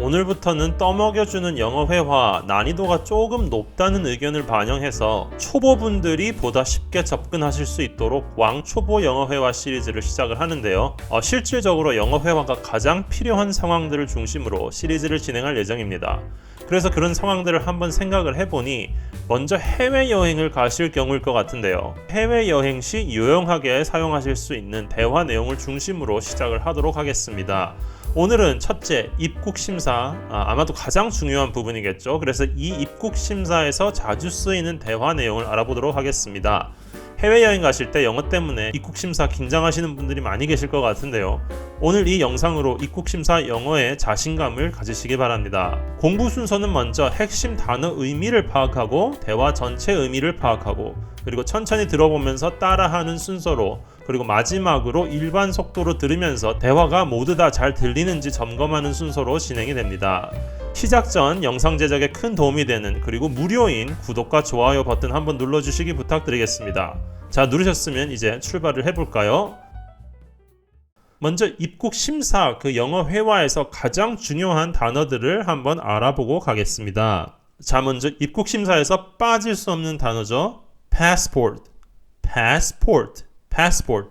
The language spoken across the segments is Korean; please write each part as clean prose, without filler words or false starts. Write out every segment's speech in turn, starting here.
오늘부터는 떠먹여주는 영어 회화 난이도가 조금 높다는 의견을 반영해서 초보분들이 보다 쉽게 접근하실 수 있도록 왕초보 영어 회화 시리즈를 시작을 하는데요. 실질적으로 영어 회화가 가장 필요한 상황들을 중심으로 시리즈를 진행할 예정입니다. 그래서 그런 상황들을 한번 생각을 해보니 먼저 해외여행을 가실 경우일 것 같은데요. 해외여행 시 유용하게 사용하실 수 있는 대화 내용을 중심으로 시작을 하도록 하겠습니다. 오늘은 첫째, 입국 심사. 아마도 가장 중요한 부분이겠죠. 그래서 이 입국 심사에서 자주 쓰이는 대화 내용을 알아보도록 하겠습니다. 해외여행 가실 때 영어 때문에 입국심사 긴장하시는 분들이 많이 계실 것 같은데요. 오늘 이 영상으로 입국심사 영어에 자신감을 가지시기 바랍니다. 공부 순서는 먼저 핵심 단어 의미를 파악하고 대화 전체 의미를 파악하고 그리고 천천히 들어보면서 따라하는 순서로 그리고 마지막으로 일반 속도로 들으면서 대화가 모두 다 잘 들리는지 점검하는 순서로 진행이 됩니다. 시작 전 영상 제작에 큰 도움이 되는 그리고 무료인 구독과 좋아요 버튼 한번 눌러주시기 부탁드리겠습니다. 자, 누르셨으면 이제 출발을 해볼까요? 먼저 입국 심사 그 영어 회화에서 가장 중요한 단어들을 한번 알아보고 가겠습니다. 자, 먼저 입국 심사에서 빠질 수 없는 단어죠. passport.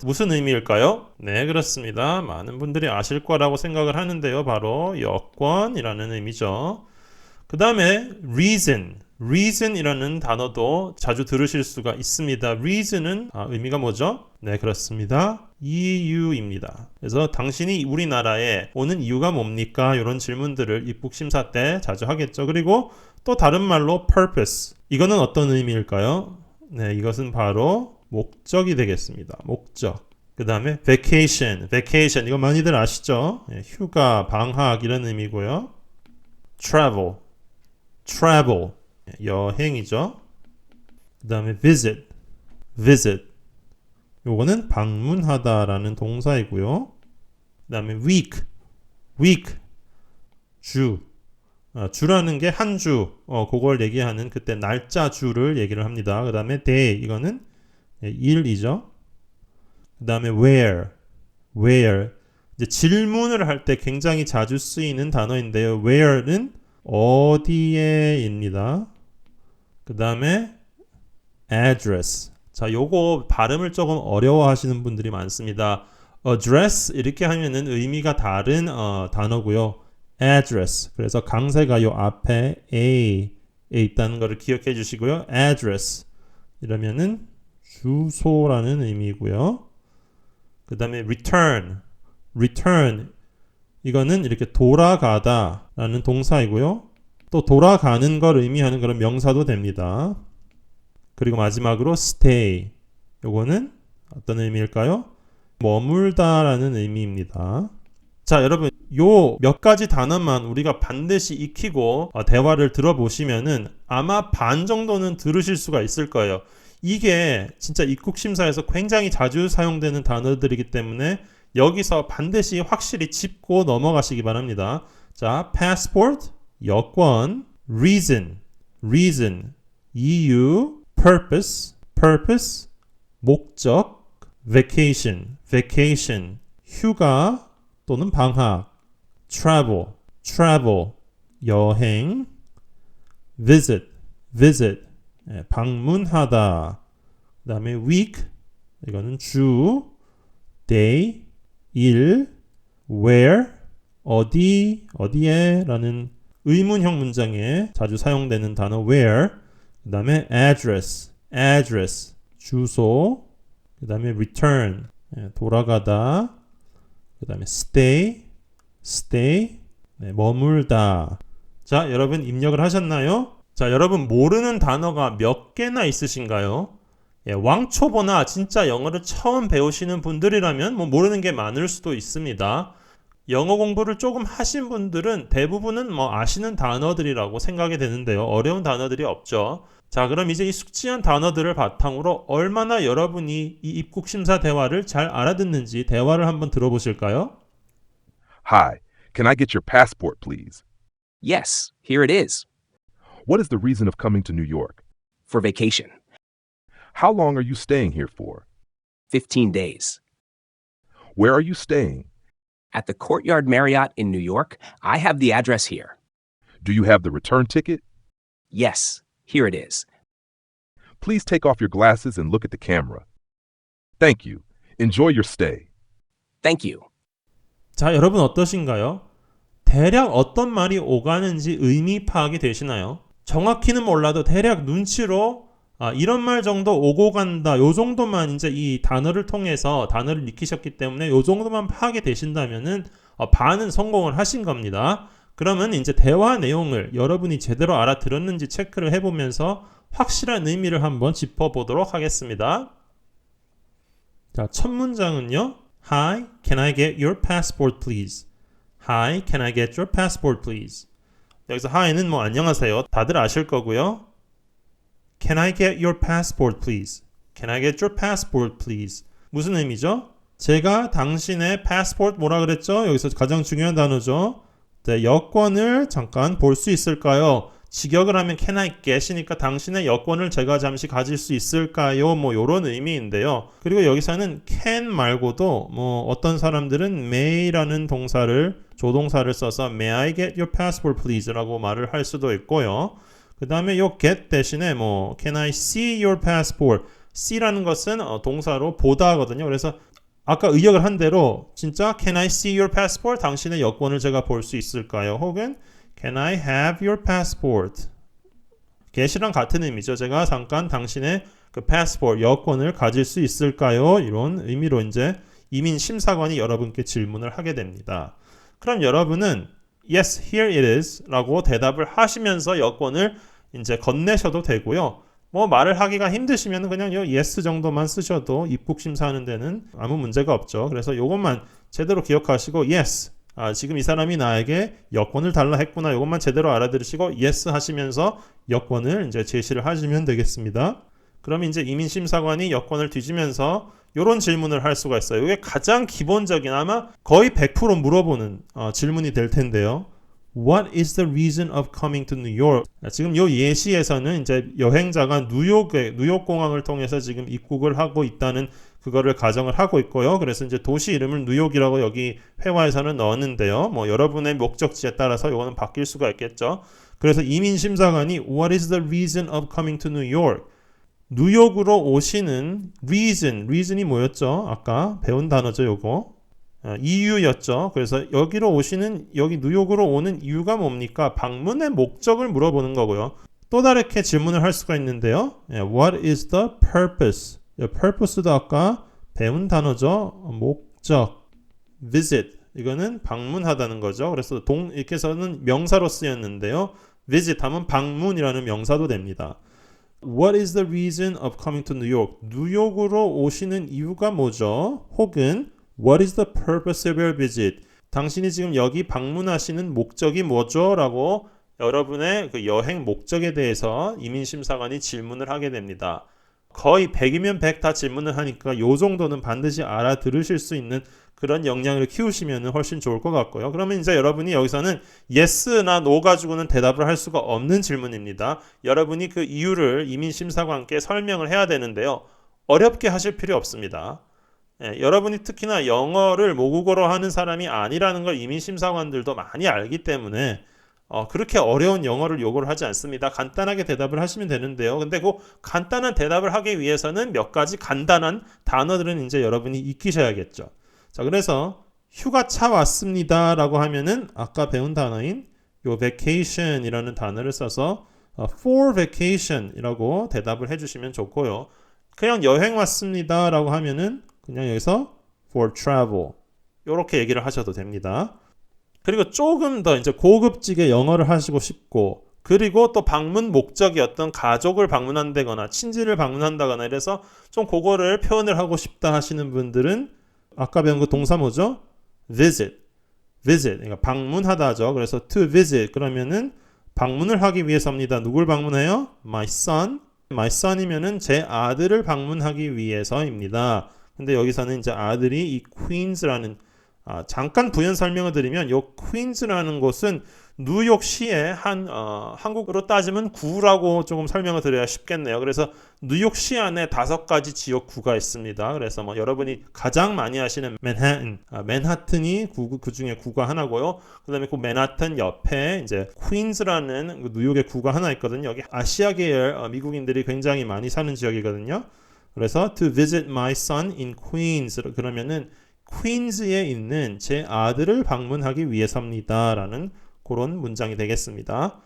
무슨 의미일까요? 네, 그렇습니다. 많은 분들이 아실 거라고 생각을 하는데요. 바로 여권이라는 의미죠. 그 다음에 reason이라는 단어도 자주 들으실 수가 있습니다. reason은 의미가 뭐죠? 네, 그렇습니다. 이유입니다. 그래서 당신이 우리나라에 오는 이유가 뭡니까? 이런 질문들을 입국심사 때 자주 하겠죠. 그리고 또 다른 말로 purpose. 이거는 어떤 의미일까요? 네, 이것은 바로 목적이 되겠습니다. 목적. 그 다음에 vacation. 이거 많이들 아시죠? 휴가, 방학 이런 의미고요. travel. 여행이죠. 그 다음에 visit. 요거는 방문하다라는 동사이고요. 그 다음에 week. 주라는 게 한 주. 그걸 얘기하는 그때 날짜 주를 얘기를 합니다. 그 다음에 day. 이거는 일이죠. 그 다음에 where. 이제 질문을 할 때 굉장히 자주 쓰이는 단어인데요. where는 어디에입니다. 그 다음에 address. 자, 요거 발음을 조금 어려워하시는 분들이 많습니다. address 이렇게 하면은 의미가 다른 단어고요. address. 그래서 강세가 요 앞에 a에 있다는 것을 기억해 주시고요. address. 이러면은 주소라는 의미고요. 그 다음에 return. 이거는 이렇게 돌아가다 라는 동사이고요. 또 돌아가는 걸 의미하는 그런 명사도 됩니다. 그리고 마지막으로 stay. 요거는 어떤 의미일까요? 머물다 라는 의미입니다. 자, 여러분 요 몇 가지 단어만 우리가 반드시 익히고 대화를 들어보시면은 아마 반 정도는 들으실 수가 있을 거예요. 이게 진짜 입국심사에서 굉장히 자주 사용되는 단어들이기 때문에 여기서 반드시 확실히 짚고 넘어가시기 바랍니다. 자, passport, 여권, reason, 이유, purpose, 목적, vacation, 휴가 또는 방학, travel, 여행, visit, 방문하다. 그 다음에 week, 이거는 주, day, 일, where, 어디에 라는 의문형 문장에 자주 사용되는 단어 where. 그 다음에 address, 주소. 그 다음에 return, 돌아가다. 그 다음에 stay, 머물다. 자, 여러분 입력을 하셨나요? 자, 여러분 모르는 단어가 몇 개나 있으신가요? 왕초보나 진짜 영어를 처음 배우시는 분들이라면 모르는 게 많을 수도 있습니다. 영어 공부를 조금 하신 분들은 대부분은 아시는 단어들이라고 생각이 되는데요. 어려운 단어들이 없죠. 자, 그럼 이제 이 숙지한 단어들을 바탕으로 얼마나 여러분이 이 입국심사 대화를 잘 알아듣는지 대화를 한번 들어보실까요? Hi, can I get your passport, please? Yes, here it is. What is the reason of coming to New York? For vacation. How long are you staying here for? 15 days. Where are you staying? At the Courtyard Marriott in New York. I have the address here. Do you have the return ticket? Yes, here it is. Please take off your glasses and look at the camera. Thank you. Enjoy your stay. Thank you. 자, 여러분 어떠신가요? 대략 어떤 말이 오가는지 의미 파악이 되시나요? 정확히는 몰라도 대략 눈치로 이런 말 정도 오고 간다. 요 정도만 이제 이 단어를 통해서 단어를 익히셨기 때문에 요 정도만 파악이 되신다면은 반은 성공을 하신 겁니다. 그러면 이제 대화 내용을 여러분이 제대로 알아들었는지 체크를 해보면서 확실한 의미를 한번 짚어보도록 하겠습니다. 자, 첫 문장은요. Hi, can I get your passport please? Hi, can I get your passport please? 여기서 hi는 뭐 안녕하세요. 다들 아실 거고요. Can I get your passport please? Can I get your passport please? 무슨 의미죠? 제가 당신의 passport 뭐라 그랬죠? 여기서 가장 중요한 단어죠. 네, 여권을 잠깐 볼 수 있을까요? 직역을 하면 can I get이니까 당신의 여권을 제가 잠시 가질 수 있을까요? 뭐 요런 의미인데요. 그리고 여기서는 can 말고도 뭐 어떤 사람들은 may라는 동사를 조동사를 써서 may I get your passport please 라고 말을 할 수도 있고요. 그 다음에 요 get 대신에 뭐 can I see your passport? see라는 것은 동사로 보다 하거든요. 그래서 아까 의역을 한 대로 진짜 can I see your passport? 당신의 여권을 제가 볼 수 있을까요? 혹은 can I have your passport? get이랑 같은 의미죠. 제가 잠깐 당신의 그 passport, 여권을 가질 수 있을까요? 이런 의미로 이제 이민 심사관이 여러분께 질문을 하게 됩니다. 그럼 여러분은 yes, here it is 라고 대답을 하시면서 여권을 이제 건네셔도 되고요. 뭐 말을 하기가 힘드시면 그냥 요 yes 정도만 쓰셔도 입국 심사하는 데는 아무 문제가 없죠. 그래서 요것만 제대로 기억하시고 yes, 지금 이 사람이 나에게 여권을 달라 했구나. 요것만 제대로 알아들으시고 yes 하시면서 여권을 이제 제시를 하시면 되겠습니다. 그러면 이제 이민심사관이 여권을 뒤지면서 이런 질문을 할 수가 있어요. 이게 가장 기본적인 아마 거의 100% 물어보는 질문이 될 텐데요. What is the reason of coming to New York? 지금 이 예시에서는 이제 여행자가 뉴욕 공항을 통해서 지금 입국을 하고 있다는 그거를 가정을 하고 있고요. 그래서 이제 도시 이름을 뉴욕이라고 여기 회화에서는 넣었는데요. 뭐 여러분의 목적지에 따라서 이거는 바뀔 수가 있겠죠. 그래서 이민심사관이 What is the reason of coming to New York? 뉴욕으로 오시는 reason이 뭐였죠? 아까 배운 단어죠, 요거. 이유였죠. 그래서 여기로 오시는 여기 뉴욕으로 오는 이유가 뭡니까? 방문의 목적을 물어보는 거고요. 또 다르게 질문을 할 수가 있는데요. What is the purpose? purpose도 아까 배운 단어죠. 목적, visit. 이거는 방문하다는 거죠. 그래서 이렇게 해서는 명사로 쓰였는데요. visit 하면 방문이라는 명사도 됩니다. What is the reason of coming to New York? 뉴욕으로 오시는 이유가 뭐죠? 혹은 What is the purpose of your visit? 당신이 지금 여기 방문하시는 목적이 뭐죠? 라고 여러분의 그 여행 목적에 대해서 이민심사관이 질문을 하게 됩니다. 거의 100이면 100 다 질문을 하니까 요 정도는 반드시 알아들으실 수 있는 그런 역량을 키우시면 훨씬 좋을 것 같고요. 그러면 이제 여러분이 여기서는 yes나 no 가지고는 대답을 할 수가 없는 질문입니다. 여러분이 그 이유를 이민심사관께 설명을 해야 되는데요. 어렵게 하실 필요 없습니다. 여러분이 특히나 영어를 모국어로 하는 사람이 아니라는 걸 이민심사관들도 많이 알기 때문에 그렇게 어려운 영어를 요구를 하지 않습니다. 간단하게 대답을 하시면 되는데요. 근데 그 간단한 대답을 하기 위해서는 몇 가지 간단한 단어들은 이제 여러분이 익히셔야겠죠. 자, 그래서 휴가차 왔습니다 라고 하면은 아까 배운 단어인 요 vacation 이라는 단어를 써서 for vacation 이라고 대답을 해주시면 좋고요. 그냥 여행 왔습니다 라고 하면은 그냥 여기서 for travel 이렇게 얘기를 하셔도 됩니다. 그리고 조금 더 이제 고급지게 영어를 하시고 싶고 그리고 또 방문 목적이 어떤 가족을 방문한다거나 친지를 방문한다거나 이래서 좀 그거를 표현을 하고 싶다 하시는 분들은 아까 배운 그 동사 뭐죠? visit. 그러니까 방문하다죠. 그래서 to visit 그러면은 방문을 하기 위해서입니다. 누굴 방문해요? My son이면은 제 아들을 방문하기 위해서입니다. 근데 여기서는 이제 아들이 이 Queens라는 잠깐 부연 설명을 드리면 이 Queens라는 곳은 뉴욕시의 한국으로 따지면 구라고 조금 설명을 드려야 쉽겠네요. 그래서 뉴욕시 안에 5가지 지역구가 있습니다. 그래서 뭐 여러분이 가장 많이 아시는 맨하튼이 그 중에 구가 하나고요. 그다음에 그 맨하튼 옆에 이제 퀸즈라는 그 뉴욕의 구가 하나 있거든요. 여기 아시아 계열 미국인들이 굉장히 많이 사는 지역이거든요. 그래서 to visit my son in Queens 그러면은 퀸즈에 있는 제 아들을 방문하기 위해서입니다라는 그런 문장이 되겠습니다.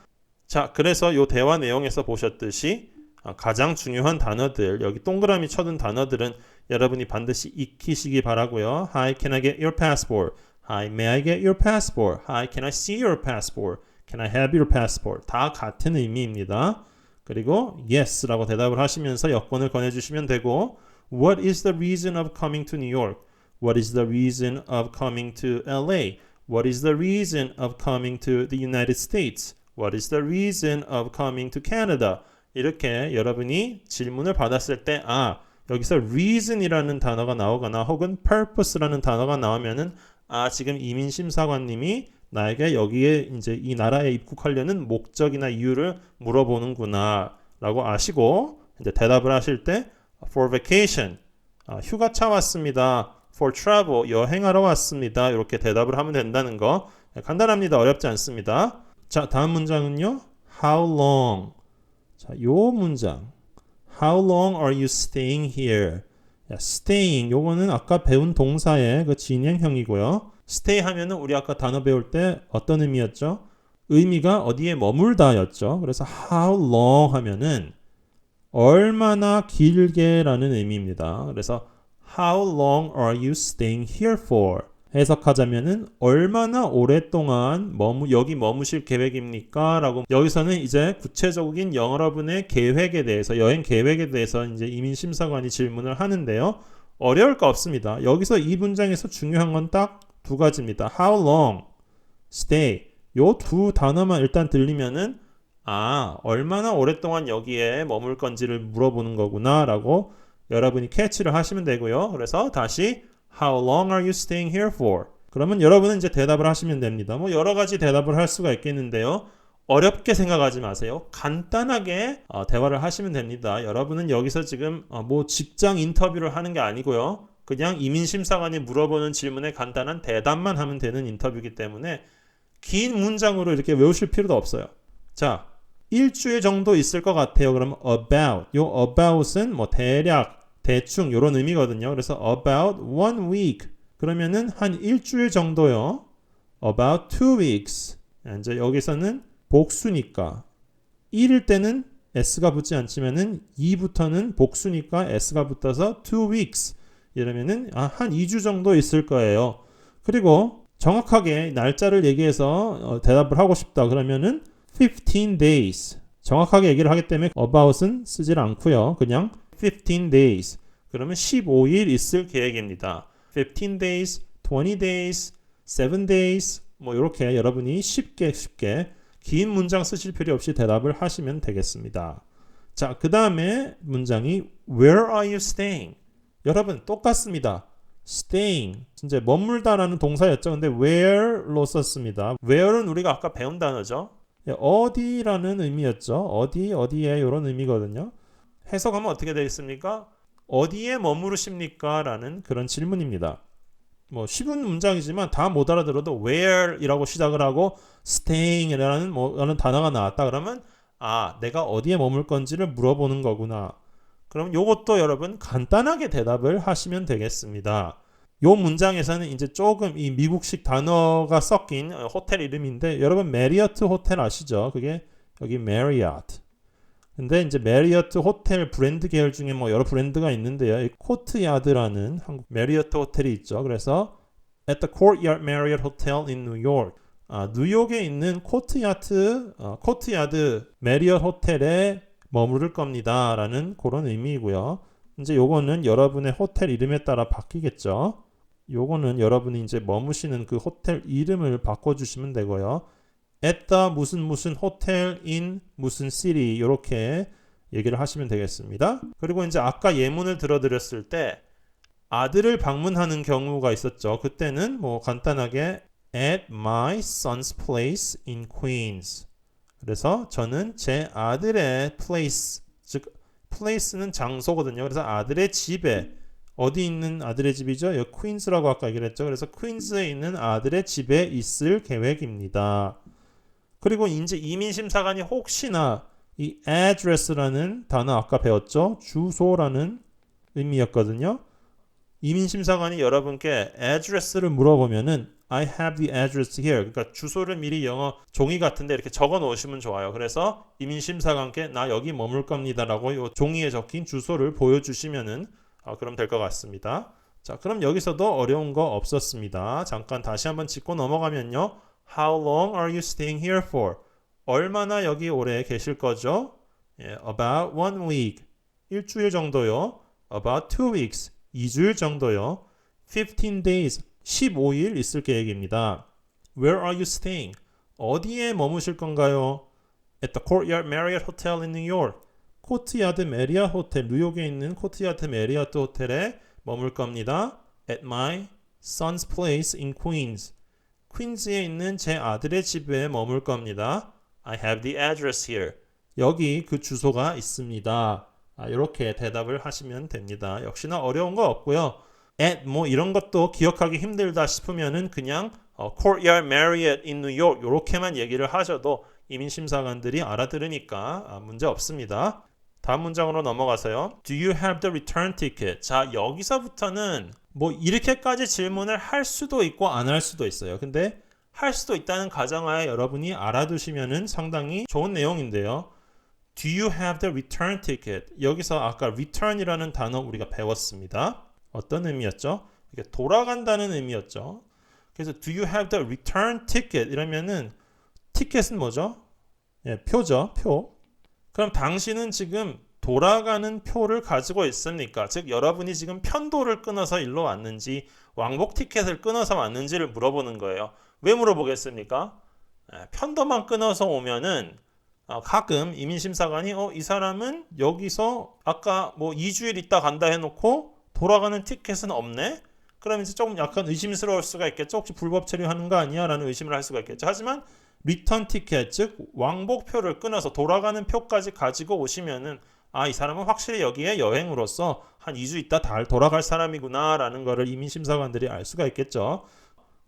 자, 그래서 이 대화 내용에서 보셨듯이 가장 중요한 단어들, 여기 동그라미 쳐둔 단어들은 여러분이 반드시 익히시기 바라고요. Hi, can I get your passport? Hi, may I get your passport? Hi, can I see your passport? Can I have your passport? 다 같은 의미입니다. 그리고 yes라고 대답을 하시면서 여권을 권해주시면 되고 What is the reason of coming to New York? What is the reason of coming to LA? What is the reason of coming to the United States? What is the reason of coming to Canada? 이렇게 여러분이 질문을 받았을 때 여기서 reason이라는 단어가 나오거나 혹은 purpose라는 단어가 나오면은 지금 이민심사관님이 나에게 여기에 이제 이 나라에 입국하려는 목적이나 이유를 물어보는구나 라고 아시고 이제 대답을 하실 때 for vacation 휴가차 왔습니다. for travel 여행하러 왔습니다. 이렇게 대답을 하면 된다는 거 간단합니다. 어렵지 않습니다. 자, 다음 문장은요. How long? 자, 요 문장 How long are you staying here? staying 요거는 아까 배운 동사의 그 진행형이고요. stay 하면은 우리 아까 단어 배울 때 어떤 의미였죠? 의미가 어디에 머물다였죠. 그래서 how long 하면은 얼마나 길게라는 의미입니다. 그래서 How long are you staying here for? 해석하자면은 얼마나 오랫동안 여기 머무실 계획입니까? 라고 여기서는 이제 구체적인 여러분의 계획에 대해서 여행 계획에 대해서 이제 이민심사관이 질문을 하는데요. 어려울 거 없습니다. 여기서 이 문장에서 중요한 건 딱 2가지입니다. How long, stay. 요 2 단어만 일단 들리면은 얼마나 오랫동안 여기에 머물 건지를 물어보는 거구나 라고 여러분이 캐치를 하시면 되고요. 그래서 다시 How long are you staying here for? 그러면 여러분은 이제 대답을 하시면 됩니다. 뭐 여러 가지 대답을 할 수가 있겠는데요. 어렵게 생각하지 마세요. 간단하게 대화를 하시면 됩니다. 여러분은 여기서 지금 뭐 직장 인터뷰를 하는 게 아니고요. 그냥 이민심사관이 물어보는 질문에 간단한 대답만 하면 되는 인터뷰이기 때문에 긴 문장으로 이렇게 외우실 필요도 없어요. 자, 일주일 정도 있을 것 같아요. 그러면 about. 요 about은 뭐 대략, 대충 이런 의미거든요. 그래서 about 1 week. 그러면은 한 일주일 정도요. about 2 weeks. 이제 여기서는 복수니까 1일 때는 s가 붙지 않지만은 2부터는 복수니까 s가 붙어서 2 weeks. 이러면은 한 2주 정도 있을 거예요. 그리고 정확하게 날짜를 얘기해서 대답을 하고 싶다 그러면은 15 days. 정확하게 얘기를 하기 때문에 about은 쓰질 않고요. 그냥 15 days. 그러면 15일 있을 계획입니다. 15 days, 20 days, 7 days 뭐 이렇게 여러분이 쉽게 긴 문장 쓰실 필요 없이 대답을 하시면 되겠습니다. 자, 그 다음에 문장이 Where are you staying? 여러분 똑같습니다. staying 이제 머물다라는 동사였죠. 근데 where로 썼습니다. where는 우리가 아까 배운 단어죠. 어디라는 의미였죠. 어디에 이런 의미거든요. 해석하면 어떻게 되겠습니까? 어디에 머무르십니까? 라는 그런 질문입니다. 뭐 쉬운 문장이지만 다 못 알아들어도 where이라고 시작을 하고 staying이라는 라는 단어가 나왔다 그러면 내가 어디에 머물 건지를 물어보는 거구나. 그럼 요것도 여러분 간단하게 대답을 하시면 되겠습니다. 요 문장에서는 이제 조금 이 미국식 단어가 섞인 호텔 이름인데 여러분 메리어트 호텔 아시죠? 그게 여기 메리어트. 근데 이제 메리어트 호텔 브랜드 계열 중에 뭐 여러 브랜드가 있는데요. 코트야드라는 한국 메리어트 호텔이 있죠. 그래서 at the Courtyard Marriott Hotel in New York. 뉴욕에 있는 코트야드 메리어트 호텔에 머무를 겁니다. 라는 그런 의미이고요. 이제 요거는 여러분의 호텔 이름에 따라 바뀌겠죠. 요거는 여러분이 이제 머무시는 그 호텔 이름을 바꿔주시면 되고요. at the 무슨 호텔 in 무슨 city 이렇게 얘기를 하시면 되겠습니다. 그리고 이제 아까 예문을 들어드렸을 때 아들을 방문하는 경우가 있었죠. 그때는 뭐 간단하게 at my son's place in Queens. 그래서 저는 제 아들의 place, 즉 place는 장소거든요. 그래서 아들의 집에 어디 있는 아들의 집이죠? 여기 퀸즈라고 아까 얘기를 했죠. 그래서 퀸즈에 있는 아들의 집에 있을 계획입니다. 그리고 이제 이민심사관이 혹시나 이 address라는 단어 아까 배웠죠? 주소라는 의미였거든요. 이민심사관이 여러분께 address를 물어보면은 I have the address here. 그러니까 주소를 미리 영어 종이 같은데 이렇게 적어 놓으시면 좋아요. 그래서 이민심사관께 나 여기 머물 겁니다라고 요 종이에 적힌 주소를 보여주시면은 그럼 될 것 같습니다. 자, 그럼 여기서도 어려운 거 없었습니다. 잠깐 다시 한번 짚고 넘어가면요. How long are you staying here for? 얼마나 여기 오래 계실 거죠? About 1 week. 일주일 정도요. About 2 weeks. 2주일 정도요. 15 days. 15일 있을 계획입니다. Where are you staying? 어디에 머무실 건가요? At the Courtyard Marriott Hotel in New York. 코트야드 메리엇 호텔, 뉴욕에 있는 코트야드 메리엇 호텔에 머물 겁니다. At my son's place in Queens. 퀸즈에 있는 제 아들의 집에 머물 겁니다. I have the address here. 여기 그 주소가 있습니다. 이렇게 대답을 하시면 됩니다. 역시나 어려운 거 없고요. at 뭐 이런 것도 기억하기 힘들다 싶으면은 그냥 Courtyard Marriott in New York 이렇게만 얘기를 하셔도 이민심사관들이 알아들으니까 문제 없습니다. 다음 문장으로 넘어가서요. Do you have the return ticket? 자, 여기서부터는 뭐 이렇게까지 질문을 할 수도 있고 안 할 수도 있어요. 근데 할 수도 있다는 가정하에 여러분이 알아두시면은 상당히 좋은 내용인데요. Do you have the return ticket? 여기서 아까 return이라는 단어 우리가 배웠습니다. 어떤 의미였죠? 이게 돌아간다는 의미였죠. 그래서 do you have the return ticket? 이러면은 티켓은 뭐죠? 표죠. 표. 그럼 당신은 지금 돌아가는 표를 가지고 있습니까? 즉 여러분이 지금 편도를 끊어서 일로 왔는지 왕복 티켓을 끊어서 왔는지를 물어보는 거예요. 왜 물어보겠습니까? 편도만 끊어서 오면은 가끔 이민심사관이 이 사람은 여기서 아까 뭐 2주일 있다 간다 해놓고 돌아가는 티켓은 없네? 그럼 이제 조금 약간 의심스러울 수가 있겠죠. 혹시 불법 체류하는 거 아니야? 라는 의심을 할 수가 있겠죠. 하지만 리턴 티켓, 즉 왕복표를 끊어서 돌아가는 표까지 가지고 오시면은 이 사람은 확실히 여기에 여행으로서 한 2주 있다 돌아갈 사람이구나 라는 거를 이민심사관들이 알 수가 있겠죠.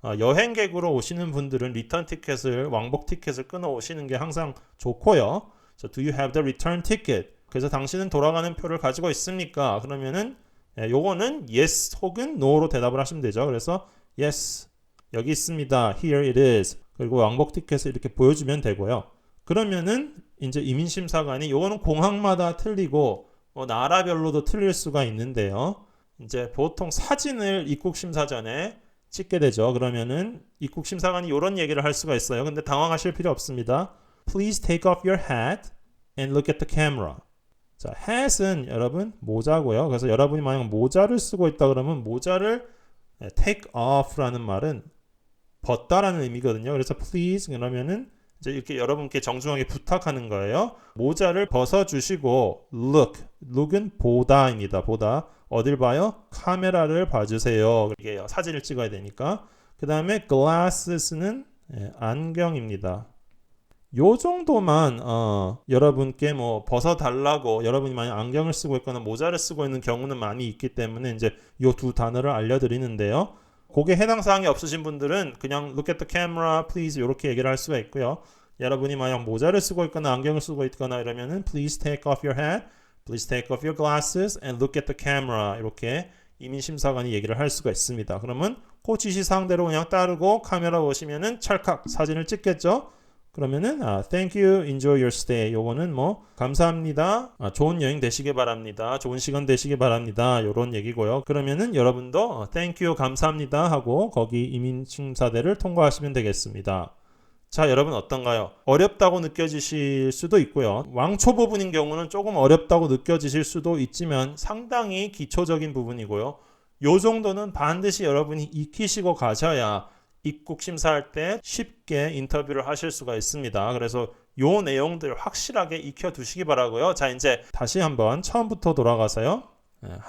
여행객으로 오시는 분들은 리턴 티켓을 왕복 티켓을 끊어 오시는 게 항상 좋고요. So, do you have the return ticket? 그래서 당신은 돌아가는 표를 가지고 있습니까? 그러면은 요거는 yes 혹은 no로 대답을 하시면 되죠. 그래서 yes 여기 있습니다. Here it is. 그리고 왕복 티켓을 이렇게 보여주면 되고요. 그러면은 이제 이민심사관이 요거는 공항마다 틀리고 나라별로도 틀릴 수가 있는데요. 이제 보통 사진을 입국심사전에 찍게 되죠. 그러면은 입국심사관이 이런 얘기를 할 수가 있어요. 근데 당황하실 필요 없습니다. Please take off your hat and look at the camera. 자, hat은 여러분 모자고요. 그래서 여러분이 만약 모자를 쓰고 있다 그러면 모자를 take off라는 말은 벗다라는 의미거든요. 그래서 please 그러면은 이제 이렇게 여러분께 정중하게 부탁하는 거예요. 모자를 벗어주시고 look은 보다입니다. 보다. 어딜 봐요? 카메라를 봐주세요. 이게 사진을 찍어야 되니까. 그 다음에 glasses는 안경입니다. 요 정도만 여러분께 뭐 벗어달라고 여러분이 만약 안경을 쓰고 있거나 모자를 쓰고 있는 경우는 많이 있기 때문에 이제 요 두 단어를 알려드리는데요. 그게 해당 사항이 없으신 분들은 그냥 look at the camera please 이렇게 얘기를 할 수가 있고요. 여러분이 만약 모자를 쓰고 있거나 안경을 쓰고 있거나 이러면은 please take off your hat, please take off your glasses and look at the camera 이렇게 이민심사관이 얘기를 할 수가 있습니다. 그러면 그 지시사항대로 그냥 따르고 카메라 보시면은 찰칵 사진을 찍겠죠. 그러면은 thank you, enjoy your stay. 요거는 뭐 감사합니다. 좋은 여행 되시길 바랍니다. 좋은 시간 되시길 바랍니다. 요런 얘기고요. 그러면은 여러분도 thank you, 감사합니다 하고 거기 이민심사대를 통과하시면 되겠습니다. 자, 여러분 어떤가요? 어렵다고 느껴지실 수도 있고요. 왕초 부분인 경우는 조금 어렵다고 느껴지실 수도 있지만 상당히 기초적인 부분이고요. 요 정도는 반드시 여러분이 익히시고 가셔야 입국 심사할 때 쉽게 인터뷰를 하실 수가 있습니다. 그래서 요 내용들 확실하게 익혀두시기 바라고요. 자, 이제 다시 한번 처음부터 돌아가서요.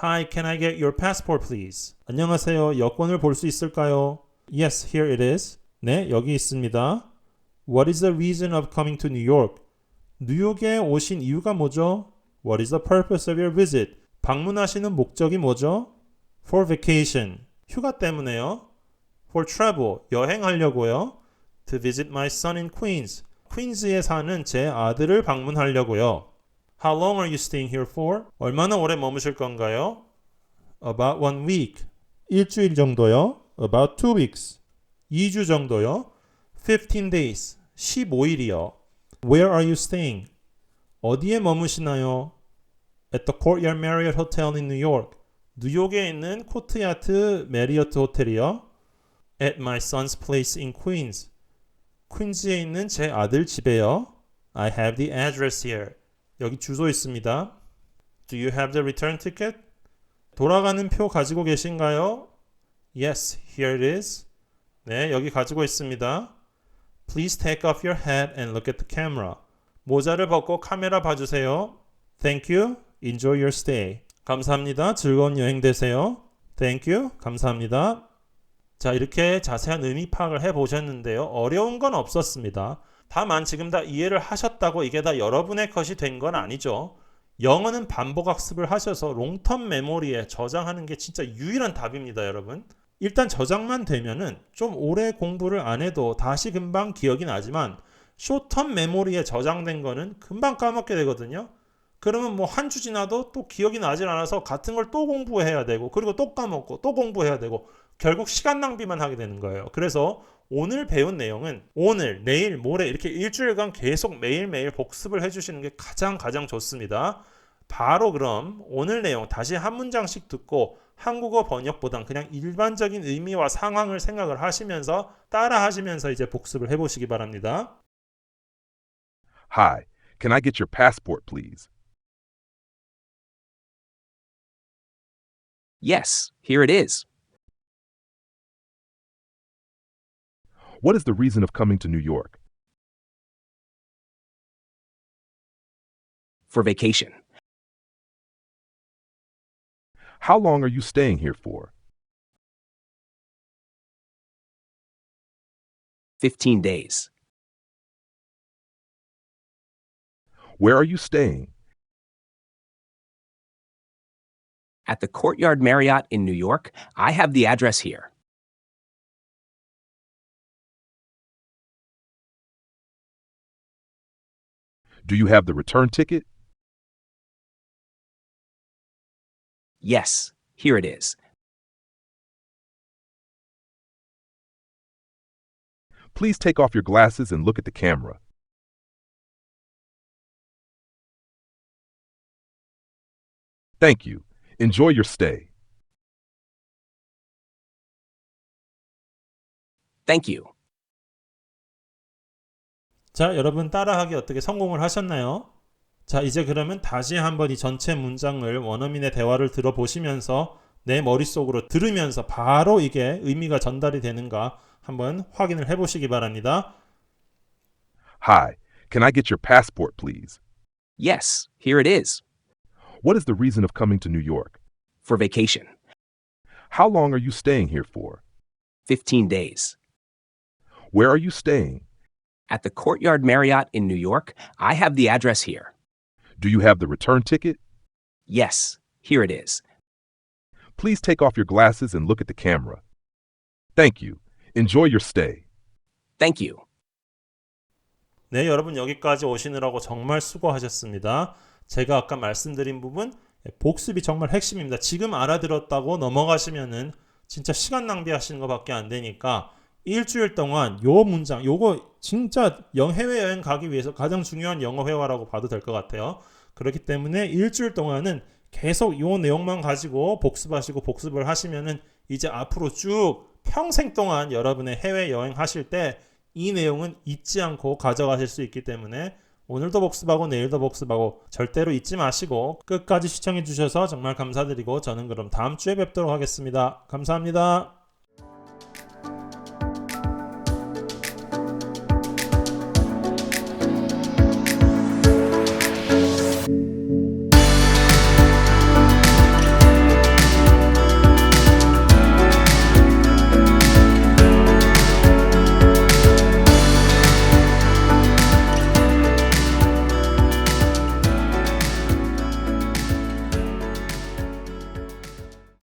Hi, can I get your passport, please? 안녕하세요. 여권을 볼 수 있을까요? Yes, here it is. 네, 여기 있습니다. What is the reason of coming to New York? 뉴욕에 오신 이유가 뭐죠? What is the purpose of your visit? 방문하시는 목적이 뭐죠? For vacation. 휴가 때문에요. For travel. 여행하려고요. To visit my son in Queens. 퀸즈에 사는 제 아들을 방문하려고요. How long are you staying here for? 얼마나 오래 머무실 건가요? About 1 week. 일주일 정도요. About 2 weeks. 2주 정도요. 15 days. 15일이요. Where are you staying? 어디에 머무시나요? At the Courtyard Marriott Hotel in New York. 뉴욕에 있는 코트야트 메리어트 호텔이요. At my son's place in Queens. 퀸즈에 있는 제 아들 집에요. I have the address here. 여기 주소 있습니다. Do you have the return ticket? 돌아가는 표 가지고 계신가요? Yes, here it is. 네, 여기 가지고 있습니다. Please take off your hat and look at the camera. 모자를 벗고 카메라 봐주세요. Thank you. Enjoy your stay. 감사합니다. 즐거운 여행 되세요. Thank you. 감사합니다. 자, 이렇게 자세한 의미 파악을 해보셨는데요. 어려운 건 없었습니다. 다만 지금 다 이해를 하셨다고 이게 다 여러분의 것이 된 건 아니죠. 영어는 반복 학습을 하셔서 롱텀 메모리에 저장하는 게 진짜 유일한 답입니다, 여러분. 일단 저장만 되면은 좀 오래 공부를 안 해도 다시 금방 기억이 나지만 숏텀 메모리에 저장된 거는 금방 까먹게 되거든요. 그러면 뭐 한 주 지나도 또 기억이 나질 않아서 같은 걸 또 공부해야 되고 그리고 또 까먹고 또 공부해야 되고 결국 시간 낭비만 하게 되는 거예요. 그래서 오늘 배운 내용은 오늘, 내일, 모레 이렇게 일주일간 계속 매일매일 복습을 해주시는 게 가장 좋습니다. 바로 그럼 오늘 내용 다시 한 문장씩 듣고 한국어 번역보단 그냥 일반적인 의미와 상황을 생각을 하시면서 따라 하시면서 이제 복습을 해보시기 바랍니다. Hi, can I get your passport, please? Yes, here it is. What is the reason of coming to New York? For vacation. How long are you staying here for? 15 days. Where are you staying? At the Courtyard Marriott in New York. I have the address here. Do you have the return ticket? Yes, here it is. Please take off your glasses and look at the camera. Thank you. Enjoy your stay. Thank you. 자, 여러분 따라하기 어떻게 성공을 하셨나요? 자, 이제 그러면 다시 한번 이 전체 문장을 원어민의 대화를 들어보시면서 내 머릿속으로 들으면서 바로 이게 의미가 전달이 되는가 한번 확인을 해보시기 바랍니다. Hi, can I get your passport, please? Yes, here it is. What is the reason of coming to New York? For vacation. How long are you staying here for? 15 days. Where are you staying? At the Courtyard Marriott in New York. I have the address here. Do you have the return ticket? Yes, here it is. Please take off your glasses and look at the camera. Thank you. Enjoy your stay. Thank you. 네, 여러분 여기까지 오시느라고 정말 수고하셨습니다. 제가 아까 말씀드린 부분 복습이 정말 핵심입니다. 지금 알아들었다고 넘어가시면은 진짜 시간 낭비하시는 것밖에 안 되니까 일주일 동안 요 문장 요거 진짜 해외여행 가기 위해서 가장 중요한 영어 회화라고 봐도 될 것 같아요. 그렇기 때문에 일주일 동안은 계속 요 내용만 가지고 복습하시고 복습을 하시면은 이제 앞으로 쭉 평생 동안 여러분의 해외여행 하실 때 이 내용은 잊지 않고 가져가실 수 있기 때문에 오늘도 복습하고 내일도 복습하고 절대로 잊지 마시고 끝까지 시청해 주셔서 정말 감사드리고 저는 그럼 다음 주에 뵙도록 하겠습니다. 감사합니다.